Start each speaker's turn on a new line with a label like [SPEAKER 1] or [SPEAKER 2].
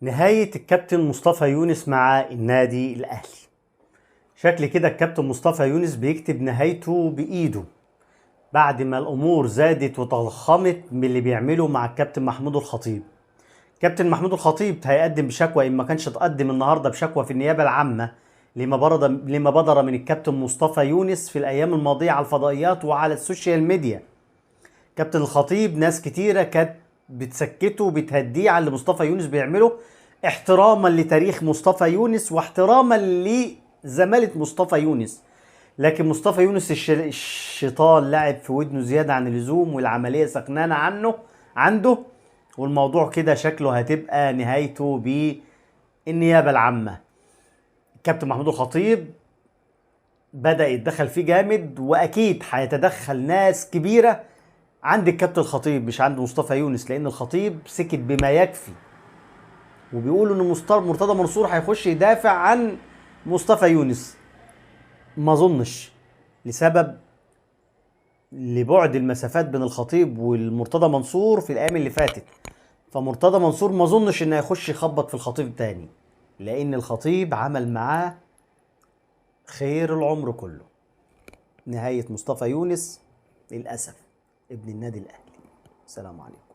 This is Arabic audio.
[SPEAKER 1] نهاية الكابتن مصطفى يونس مع النادي الأهلي. شكل كده الكابتن مصطفى يونس بيكتب نهايته بإيده بعد ما الأمور زادت وتضخمت من اللي بيعمله مع الكابتن محمود الخطيب. كابتن محمود الخطيب هيقدم بشكوى، إن ما كانش تقدم النهاردة بشكوى في النيابة العامة لما بدر من الكابتن مصطفى يونس في الأيام الماضية على الفضائيات وعلى السوشيال ميديا. كابتن الخطيب ناس كتيرة كانت بتسكته وبتهديه على اللي مصطفى يونس بيعمله، احتراما لتاريخ مصطفى يونس واحتراما لزمالة مصطفى يونس. لكن مصطفى يونس الشيطان لعب في ودنه زيادة عن اللزوم، والعملية سخنانة عنده، والموضوع كده شكله هتبقى نهايته بالنيابة العامة. كابتن محمود الخطيب بدأ يتدخل فيه جامد، وأكيد هيتدخل ناس كبيرة عند الكابتن الخطيب مش عند مصطفى يونس، لأن الخطيب سكت بما يكفي. وبيقولوا إن مرتضى منصور هيخش يدافع عن مصطفى يونس. ما أظنش، لسبب لبعد المسافات بين الخطيب والمرتضى منصور في الأيام اللي فاتت. فمرتضى منصور ما أظنش إنه هيخش يخبط في الخطيب تاني، لأن الخطيب عمل معاه خير العمر كله. نهاية مصطفى يونس للأسف ابن النادي الأهلي. السلام عليكم.